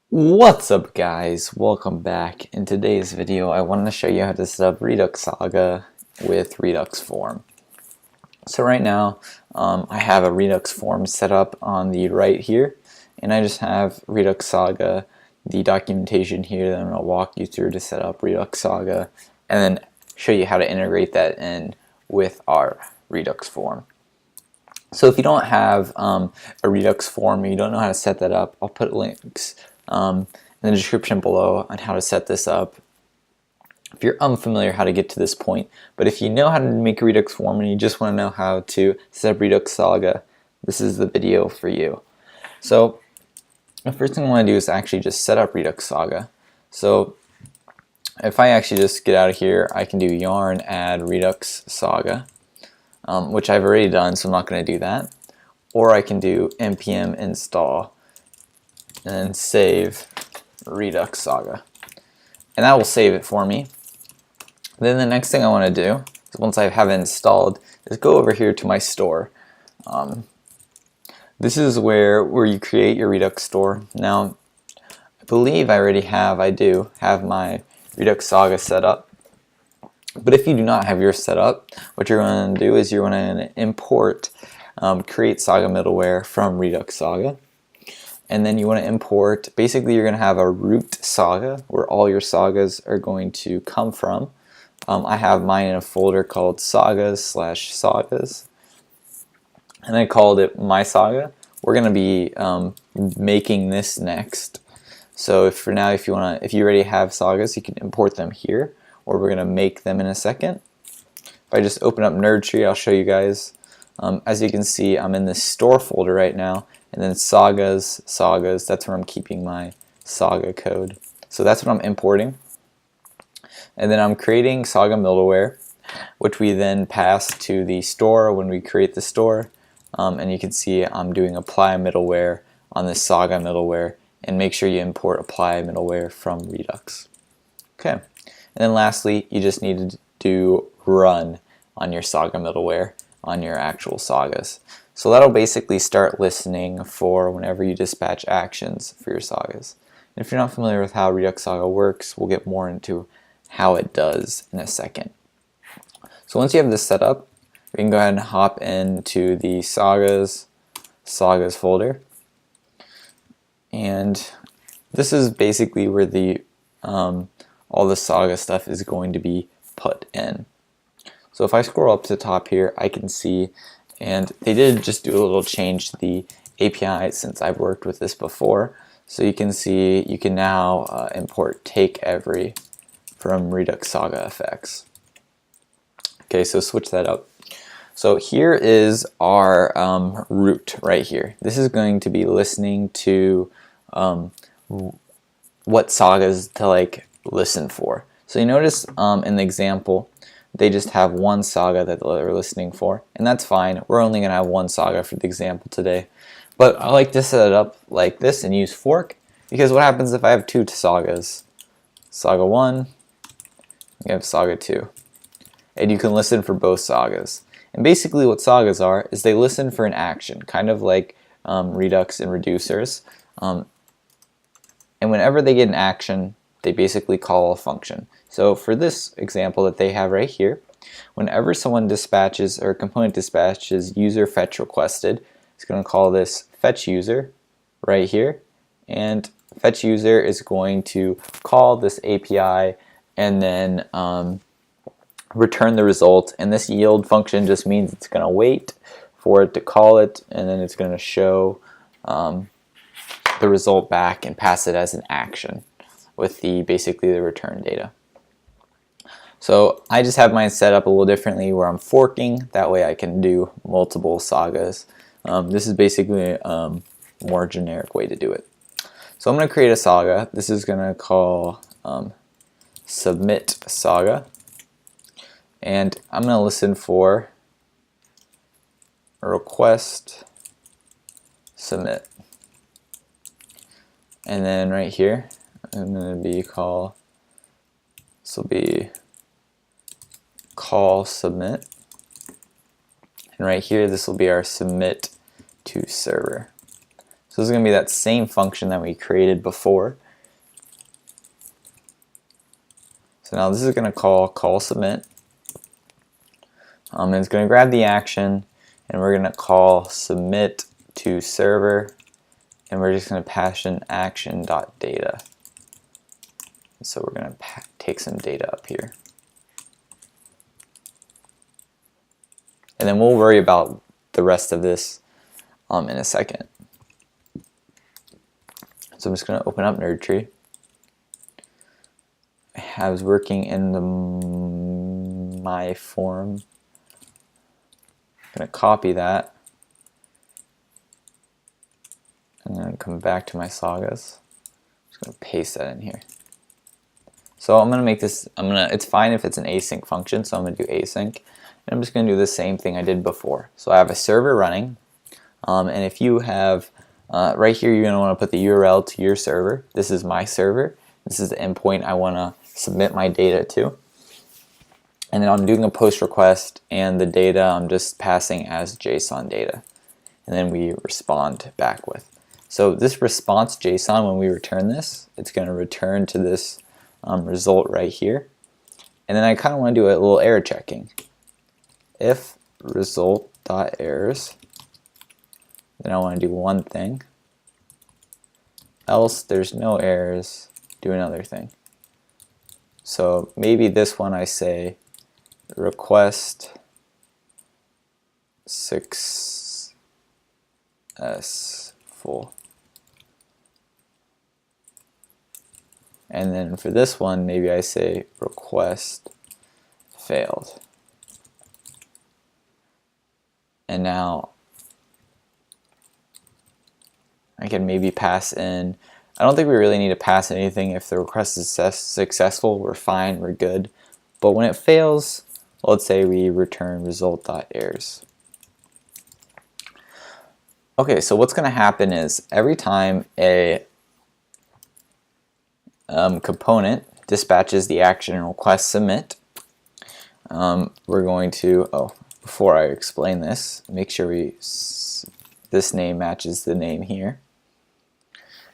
What's up guys, welcome back. In today's video I wanted to show you how to set up Redux Saga with Redux form. So right now I have a Redux form set up on the right here, and I just have Redux Saga, the documentation here that I'm going to walk you through to set up Redux Saga and then show you how to integrate that in with our Redux form. So if you don't have a Redux form or you don't know how to set that up, I'll put links in the description below on how to set this up if you're unfamiliar how to get to this point. But if you know how to make a Redux form and you just want to know how to set up Redux Saga, this is the video for you. So the first thing I want to do is actually just set up Redux Saga. So if I actually just get out of here, I can do yarn add Redux Saga, which I've already done, so I'm not going to do that. Or I can do npm install and then save Redux Saga, and that will save it for me. Then the next thing I want to do is, once I have it installed, is go over here to my store. This is where you create your Redux store. Now I believe I do have my Redux Saga set up, but if you do not have yours set up, what you're going to do is you're going to import create Saga middleware from Redux Saga. And then you want to import, basically you're going to have a root saga where all your sagas are going to come from. I have mine in a folder called sagas/sagas, and I called it my saga. We're going to be making this next. So if you already have sagas, you can import them here, or we're going to make them in a second. If I just open up Nerdtree, I'll show you guys. As you can see, I'm in this store folder right now. And then sagas, that's where I'm keeping my saga code. So that's what I'm importing. And then I'm creating saga middleware, which we then pass to the store when we create the store. And you can see I'm doing apply middleware on this saga middleware, and make sure you import apply middleware from Redux. Okay. And then lastly, you just need to do run on your saga middleware on your actual sagas. So that'll basically start listening for whenever you dispatch actions for your sagas. And if you're not familiar with how Redux Saga works, we'll get more into how it does in a second. So once you have this set up, we can go ahead and hop into the sagas folder. And this is basically where the all the saga stuff is going to be put in. So if I scroll up to the top here, I can see, and they did just do a little change to the API since I've worked with this before. So you can see you can now import take every from Redux Saga effects. Okay, so switch that up. So here is our root right here. This is going to be listening to what sagas to listen for. So you notice in the example, they just have one saga that they're listening for, and that's fine. We're only going to have one saga for the example today. But I like to set it up like this and use fork, because what happens if I have two sagas? Saga 1, you have Saga 2. And you can listen for both sagas. And basically what sagas are is they listen for an action, kind of like Redux and reducers. And whenever they get an action, they basically call a function. So for this example that they have right here, whenever someone dispatches or a component dispatches user fetch requested, it's going to call this fetch user right here, and fetch user is going to call this API and then return the result. And this yield function just means it's going to wait for it to call it, and then it's going to show the result back and pass it as an action with basically the return data. So I just have mine set up a little differently where I'm forking. That way I can do multiple sagas. This is basically a more generic way to do it. So I'm going to create a saga. This is going to call submit saga. And I'm going to listen for a request submit. And then right here, I'm going to be this will be call submit, and right here this will be our submit to server. So this is going to be that same function that we created before. So now this is going to call submit. And it's going to grab the action, and we're going to call submit to server, and we're just going to pass in action.data. So we're going to take some data up here. And then we'll worry about the rest of this in a second. So I'm just going to open up NerdTree. I have working in the my form. I'm going to copy that. And then come back to my sagas. I'm just going to paste that in here. So I'm going to make this, it's fine if it's an async function, so I'm going to do async. And I'm just going to do the same thing I did before. So I have a server running, and if you have, right here you're going to want to put the URL to your server. This is my server. This is the endpoint I want to submit my data to. And then I'm doing a post request, and the data I'm just passing as JSON data. And then we respond back with. So this response JSON, when we return this, it's going to return to this result right here. And then I kind of want to do a little error checking. If result.errors, then I want to do one thing. Else there's no errors, do another thing. So maybe this one I say request successful. And then for this one, maybe I say request failed. And now I can maybe pass in, I don't think we really need to pass anything. If the request is successful, we're fine, we're good. But when it fails, let's say we return result.errors. Okay, so what's going to happen is every time a component dispatches the action and request submit, we're going to, before I explain this, make sure this name matches the name here.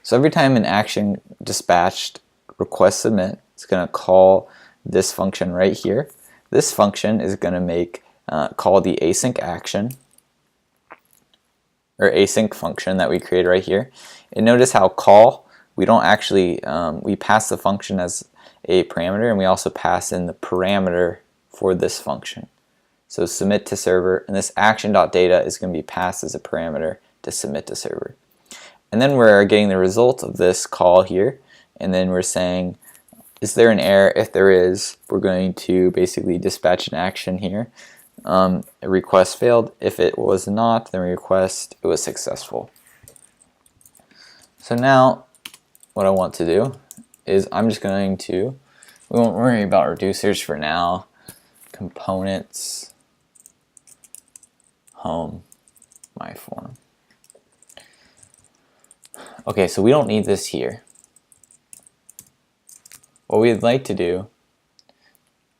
So every time an action dispatched request submit, it's going to call this function right here. This function is going to make call the async action, or async function that we created right here. And notice how call, we don't actually, we pass the function as a parameter, and we also pass in the parameter for this function. So submit to server, and this action.data is going to be passed as a parameter to submit to server. And then we're getting the result of this call here, and then we're saying, is there an error? If there is, we're going to basically dispatch an action here. A request failed. If it was not, then request, it was successful. So now what I want to do is I'm just going to, we won't worry about reducers for now. Components, home, my form. Okay, so we don't need this here. What we'd like to do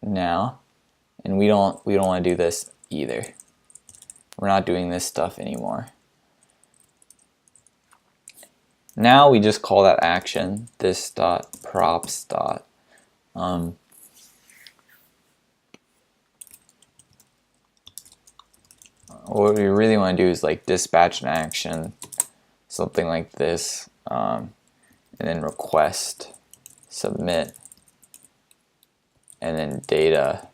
now, and we don't want to do this either. We're not doing this stuff anymore. Now we just call that action this dot props dot what we really want to do is like dispatch an action, something like this, and then request submit, and then data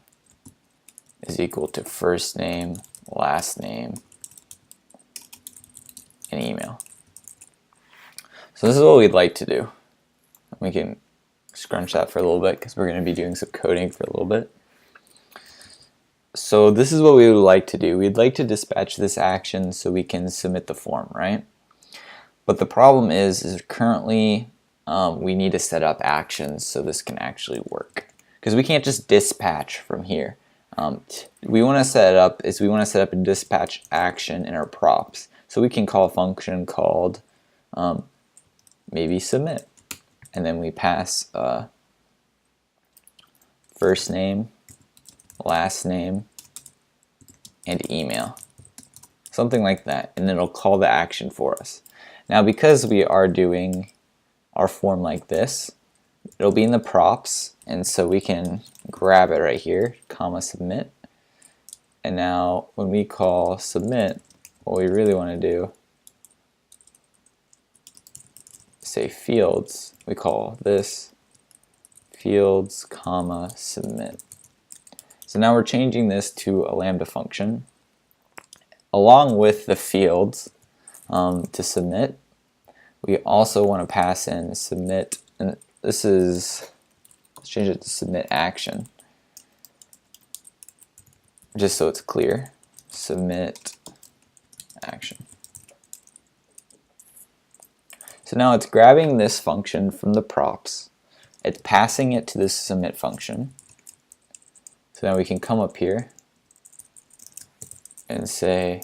is equal to first name, last name, and email. So this is what we'd like to do. We can scrunch that for a little bit because we're going to be doing some coding for a little bit. So this is what we would like to do. We'd like to dispatch this action so we can submit the form, right? But the problem is currently we need to set up actions so this can actually work. Because we can't just dispatch from here. We want to set up a dispatch action in our props. So we can call a function called maybe submit. And then we pass first name, last name, and email. Something like that. And then it'll call the action for us. Now because we are doing our form like this, it'll be in the props, and so we can grab it right here, comma submit. And now when we call submit, what we really want to do is say fields. We call this fields comma submit. So now we're changing this to a Lambda function along with the fields to submit. We also want to pass in submit, and this is, let's change it to submit action just so it's clear. Submit action. So now it's grabbing this function from the props, it's passing it to this submit function. So now we can come up here and say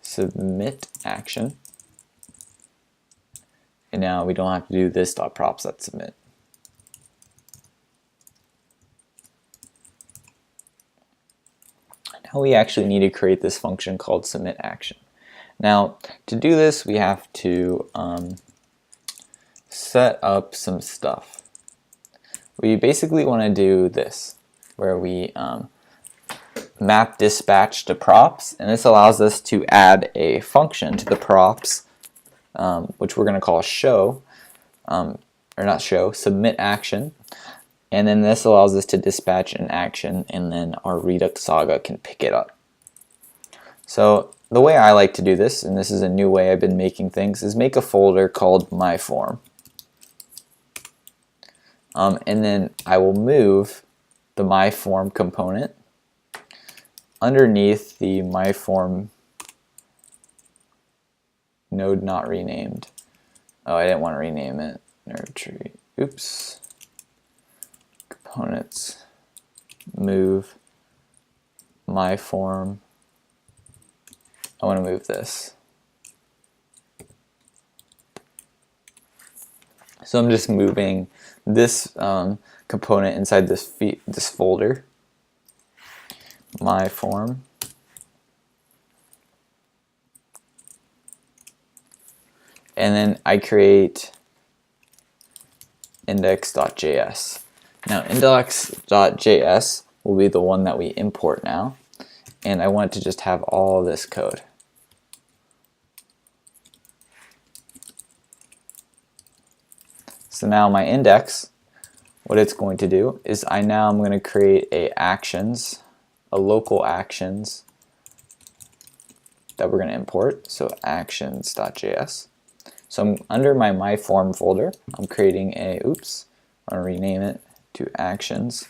submit action, and now we don't have to do this dot props dot submit. Now we actually need to create this function called submit action. Now to do this, we have to set up some stuff. We basically want to do this, where we map dispatch to props, and this allows us to add a function to the props, which we're going to call show, or not show, submit action, and then this allows us to dispatch an action, and then our Redux Saga can pick it up. So the way I like to do this, and this is a new way I've been making things, is make a folder called my form, and then I will move the my form component underneath the my form node not renamed. Oh, I didn't want to rename it. Nerd tree. Oops. Components. Move my form. I want to move this. So I'm just moving this component inside this folder, my form, and then I create index.js. Now index.js will be the one that we import now, and I want to just have all this code. So now my index, what it's going to do is I'm going to create a local actions that we're going to import. So actions.js. So I'm under my form folder. I'm creating I'm going to rename it to actions.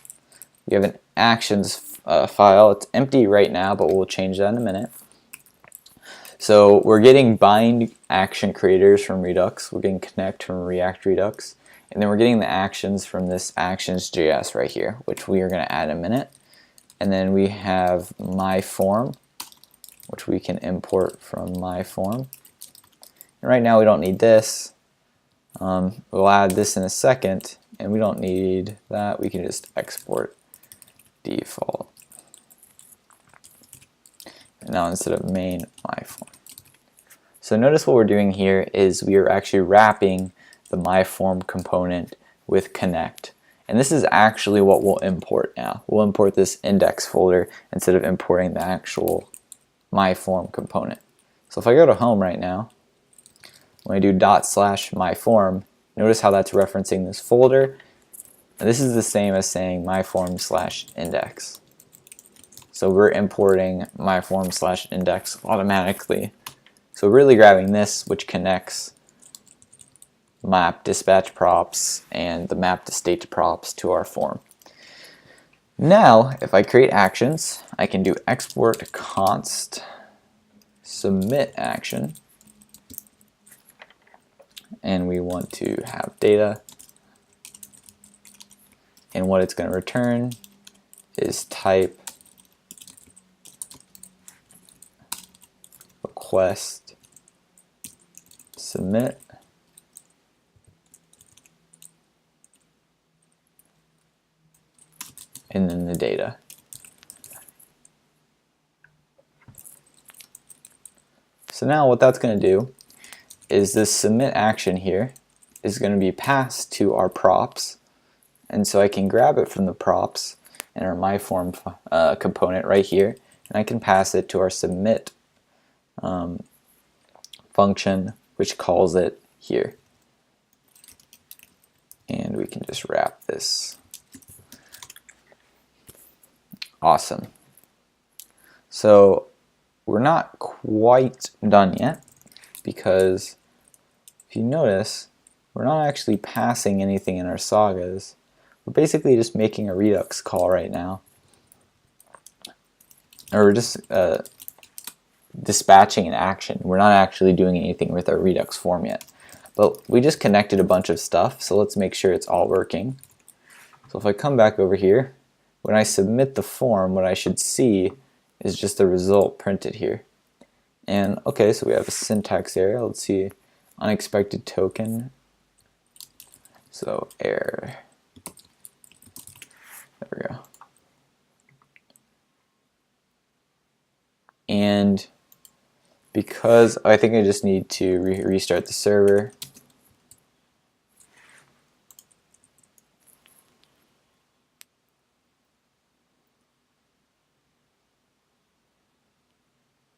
We have an actions file. It's empty right now, but we'll change that in a minute. So we're getting bind action creators from Redux. We're getting connect from React Redux. And then we're getting the actions from this actions.js right here, which we are going to add in a minute. And then we have my form, which we can import from my form. And right now we don't need this. We'll add this in a second, and we don't need that. We can just export default. And now instead of main, my form. So notice what we're doing here is we are actually wrapping the my form component with connect. And this is actually what we'll import now. We'll import this index folder instead of importing the actual my form component. So if I go to home right now, when I do /myform, notice how that's referencing this folder. And this is the same as saying myform/index. So we're importing myform/index automatically. So we're really grabbing this, which connects map dispatch props and the map to state props to our form. Now, if I create actions, I can do export const submit action, and we want to have data, and what it's going to return is type request submit, and then the data. So now what that's going to do is this submit action here is going to be passed to our props, and so I can grab it from the props and our myForm component right here, and I can pass it to our submit function, which calls it here. And we can just wrap this. Awesome. So we're not quite done yet, because if you notice, we're not actually passing anything in our sagas. We're basically just making a Redux call right now. Or we're just dispatching an action. We're not actually doing anything with our Redux form yet. But we just connected a bunch of stuff, so let's make sure it's all working. So if I come back over here, when I submit the form, what I should see is just the result printed here. And okay, so we have a syntax error. Let's see, unexpected token. So error. There we go. And because I think I just need to restart the server.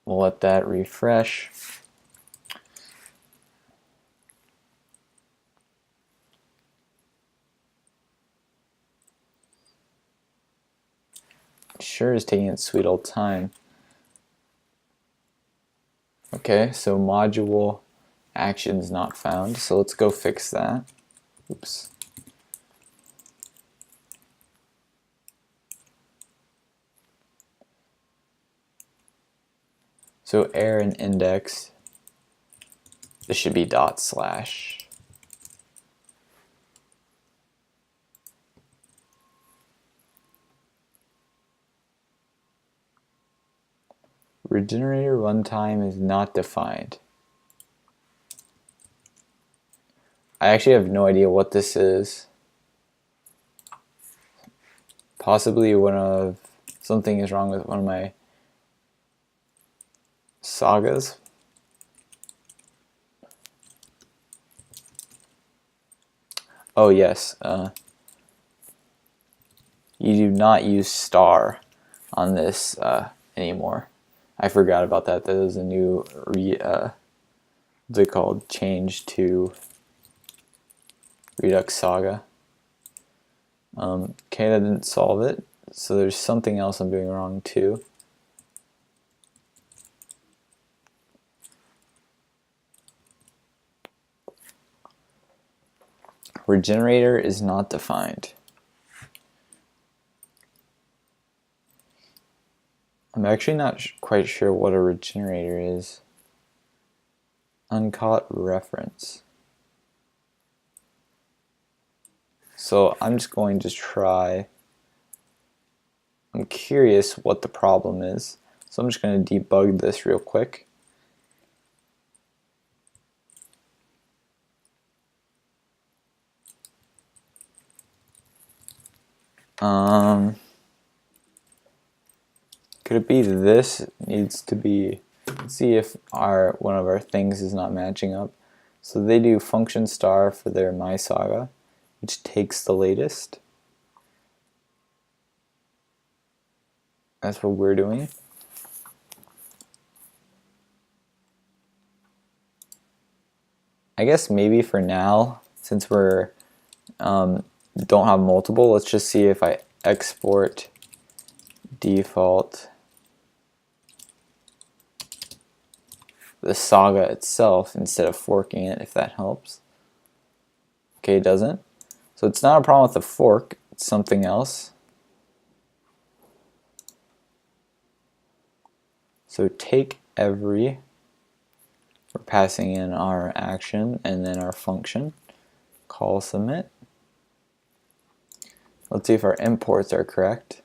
We'll let that refresh. Sure is taking its sweet old time. Okay, so module actions not found, so let's go fix that. Oops. So error and index, this should be /. Regenerator runtime is not defined. I actually have no idea what this is. Possibly something is wrong with one of my sagas. Oh yes, you do not use star on this anymore. I forgot about that. That was a new what's it called? Change to Redux Saga. Okay, that didn't solve it. So there's something else I'm doing wrong too. Regenerator is not defined. I'm actually not quite sure what a regenerator is. Uncaught reference. So I'm just going to try. I'm curious what the problem is. So I'm just going to debug this real quick. Could it be this needs to be, let's see if one of our things is not matching up. So they do function star for their mySaga, which takes the latest. That's what we're doing. I guess maybe for now, since we're don't have multiple, let's just see if I export default the saga itself instead of forking it, if that helps. Okay, it doesn't. So it's not a problem with the fork, it's something else. So take every, we're passing in our action and then our function, call submit. Let's see if our imports are correct.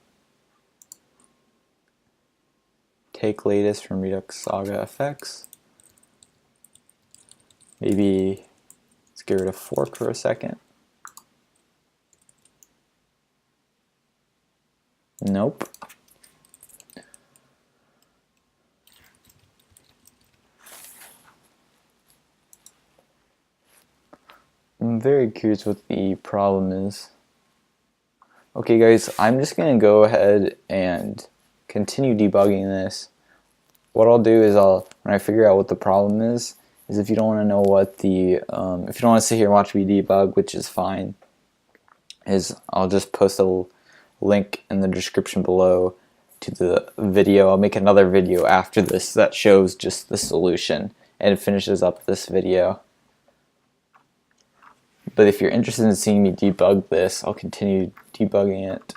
Take latest from Redux Saga effects. Maybe let's get rid of fork for a second. Nope. I'm very curious what the problem is. Okay guys, I'm just going to go ahead and continue debugging this. What I'll do is when I figure out what the problem is if you don't want to know what the, if you don't want to sit here and watch me debug, which is fine, I'll just post a link in the description below to the video. I'll make another video after this that shows just the solution and it finishes up this video. But if you're interested in seeing me debug this, I'll continue debugging it.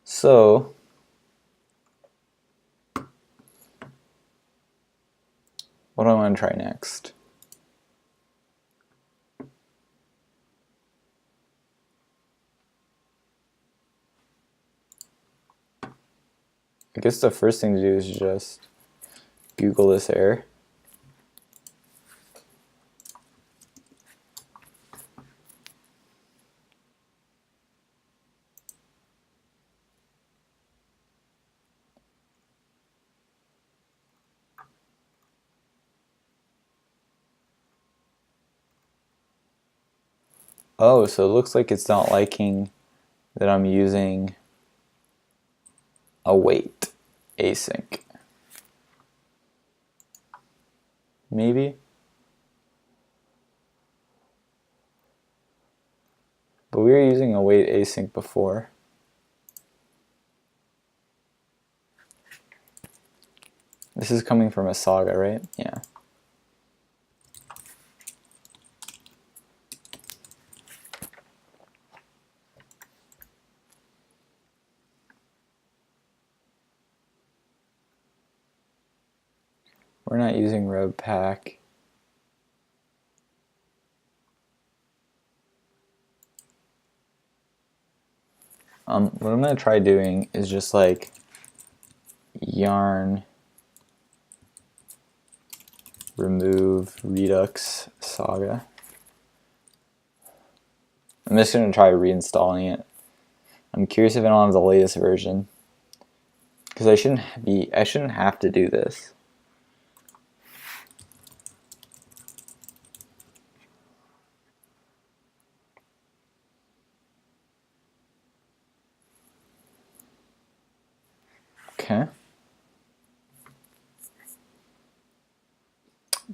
So, what do I want to try next? I guess the first thing to do is just Google this error. Oh, so it looks like it's not liking that I'm using await async. Maybe? But we were using await async before. This is coming from a Saga, right? Yeah. We're not using Webpack. What I'm going to try doing is just like yarn remove Redux Saga. I'm just going to try reinstalling it. I'm curious if I don't have the latest version, because I shouldn't have to do this. Okay.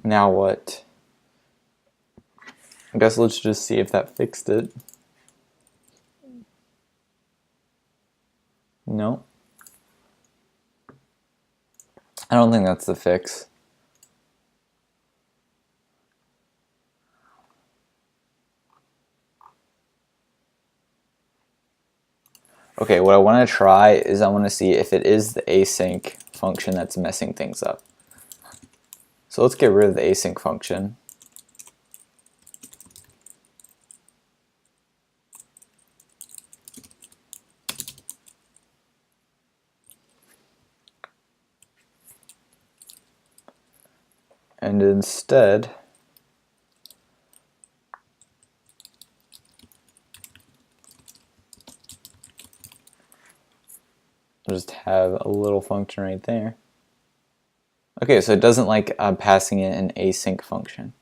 Now what? I guess let's just see if that fixed it. No. I don't think that's the fix. Okay, what I want to try is I want to see if it is the async function that's messing things up. So let's get rid of the async function. And instead, I'll just have a little function right there. Okay, so it doesn't like passing in an async function.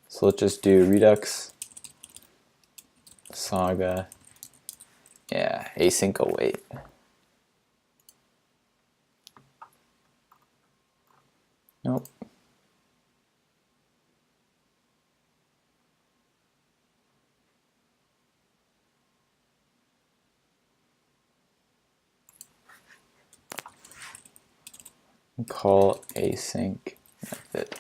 So let's just do Redux Saga, yeah, async await. Nope. Call async method.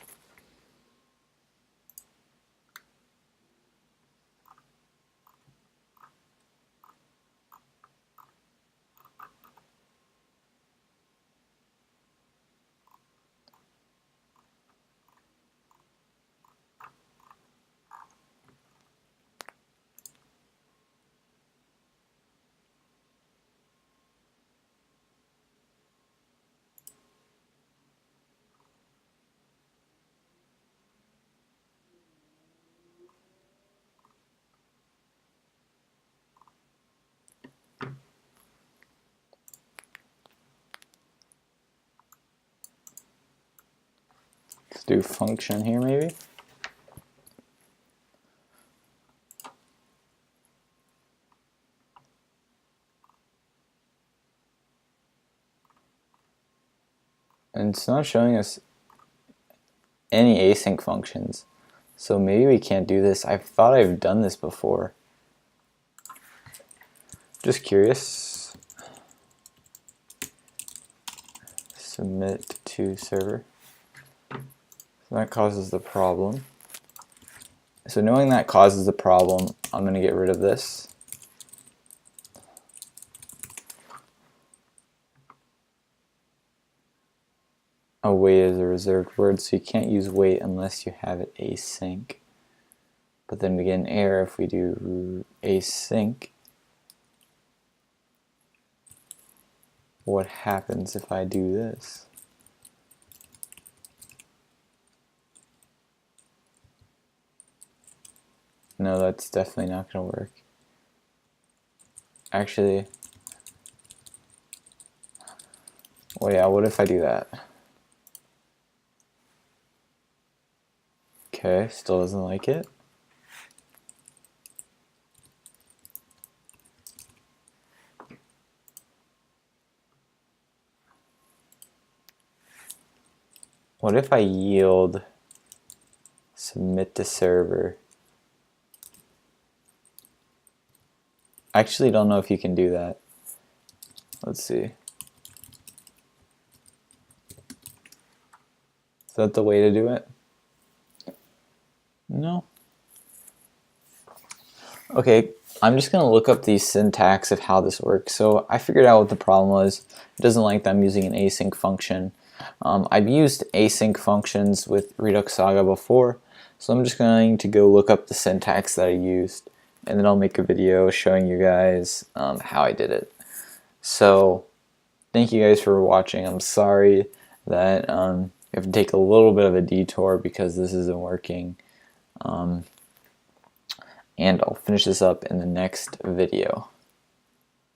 Let's do function here maybe. And it's not showing us any async functions. So maybe we can't do this. I thought I've done this before. Just curious. Submit to server. So that causes the problem. So knowing that causes the problem, I'm going to get rid of this. Oh, wait is a reserved word, so you can't use wait unless you have it async. But then we get an error if we do async. What happens if I do this? No, that's definitely not going to work. Actually, well, yeah, what if I do that? Okay, still doesn't like it. What if I yield submit to server? I actually don't know if you can do that. Let's see. Is that the way to do it? No. Okay, I'm just going to look up the syntax of how this works. So I figured out what the problem was. It doesn't like that I'm using an async function. I've used async functions with Redux Saga before, so I'm just going to go look up the syntax that I used, and then I'll make a video showing you guys how I did it. So thank you guys for watching. I'm sorry that you have to take a little bit of a detour because this isn't working. And I'll finish this up in the next video.